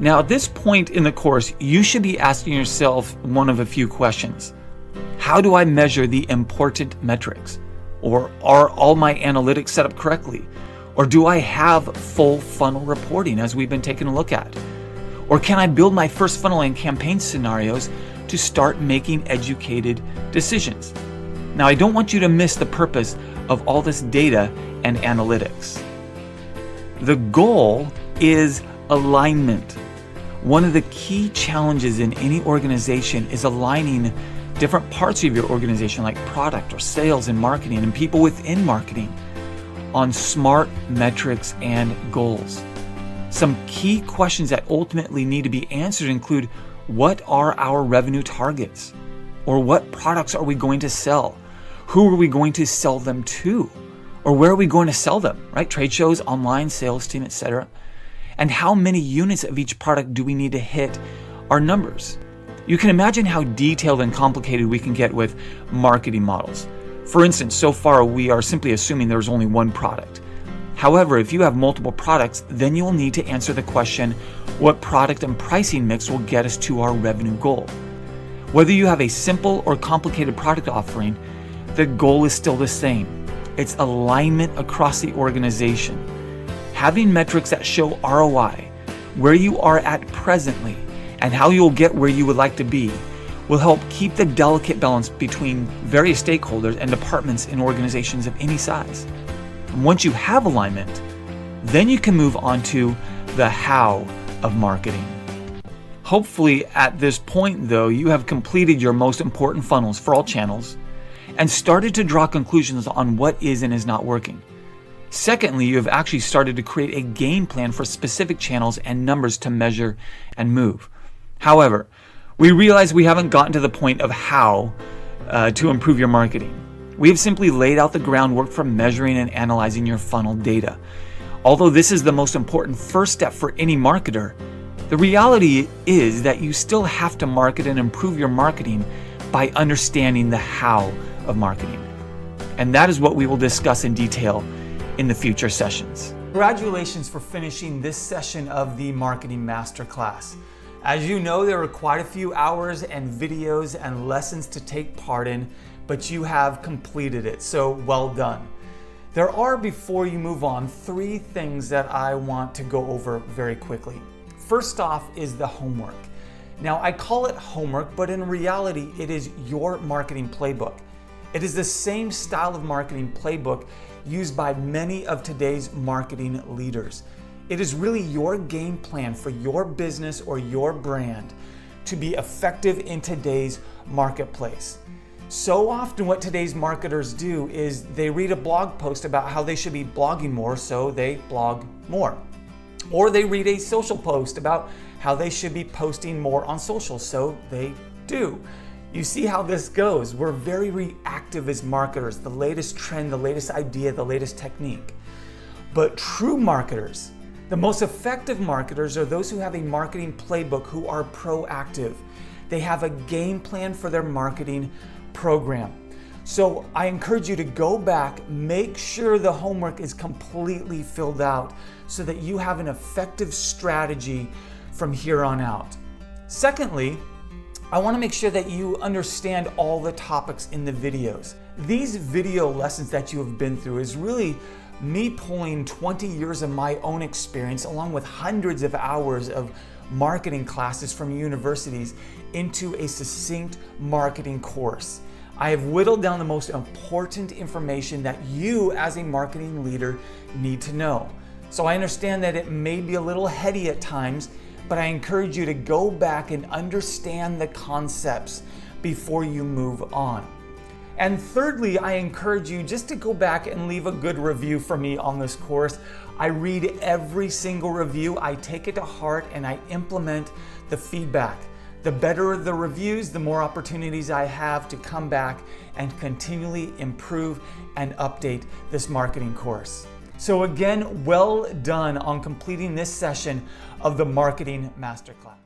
Now, at this point in the course, you should be asking yourself one of a few questions. How do I measure the important metrics? Or are all my analytics set up correctly? Or do I have full funnel reporting as we've been taking a look at? Or can I build my first funnel and campaign scenarios to start making educated decisions? Now, I don't want you to miss the purpose of all this data and analytics. The goal is alignment. One of the key challenges in any organization is aligning different parts of your organization, like product or sales and marketing and people within marketing, on smart metrics and goals. Some key questions that ultimately need to be answered include, what are our revenue targets? Or what products are we going to sell? Who are we going to sell them to? Or where are we going to sell them, right? Trade shows, online, sales team, etc. And how many units of each product do we need to hit our numbers? You can imagine how detailed and complicated we can get with marketing models. For instance, so far we are simply assuming there's only one product. However, if you have multiple products, then you will need to answer the question, what product and pricing mix will get us to our revenue goal? Whether you have a simple or complicated product offering, the goal is still the same. It's alignment across the organization. Having metrics that show ROI, where you are at presently, and how you'll get where you would like to be, will help keep the delicate balance between various stakeholders and departments in organizations of any size. And once you have alignment, then you can move on to the how of marketing. Hopefully at this point though, you have completed your most important funnels for all channels and started to draw conclusions on what is and is not working. Secondly, you have actually started to create a game plan for specific channels and numbers to measure and move. However, we realize we haven't gotten to the point of how to improve your marketing. We have simply laid out the groundwork for measuring and analyzing your funnel data. Although this is the most important first step for any marketer, the reality is that you still have to market and improve your marketing by understanding the how of marketing. And that is what we will discuss in detail in the future sessions. Congratulations for finishing this session of the Marketing Masterclass. As you know, there are quite a few hours and videos and lessons to take part in, but you have completed it, so well done. There are, before you move on, 3 things that I want to go over very quickly. First off is the homework. Now, I call it homework, but in reality, it is your marketing playbook. It is the same style of marketing playbook used by many of today's marketing leaders. It is really your game plan for your business or your brand to be effective in today's marketplace. So often what today's marketers do is they read a blog post about how they should be blogging more, so they blog more. Or they read a social post about how they should be posting more on social, so they do. You see how this goes. We're very reactive as marketers, the latest trend, the latest idea, the latest technique. But true marketers, the most effective marketers, are those who have a marketing playbook, who are proactive. They have a game plan for their marketing program. So I encourage you to go back, make sure the homework is completely filled out so that you have an effective strategy from here on out. Secondly, I want to make sure that you understand all the topics in the videos. These video lessons that you have been through is really me pulling 20 years of my own experience along with hundreds of hours of marketing classes from universities into a succinct marketing course. I have whittled down the most important information that you as a marketing leader need to know. So I understand that it may be a little heady at times, but I encourage you to go back and understand the concepts before you move on. And thirdly, I encourage you just to go back and leave a good review for me on this course. I read every single review, I take it to heart, and I implement the feedback. The better the reviews, the more opportunities I have to come back and continually improve and update this marketing course. So again, well done on completing this session of the Marketing Masterclass.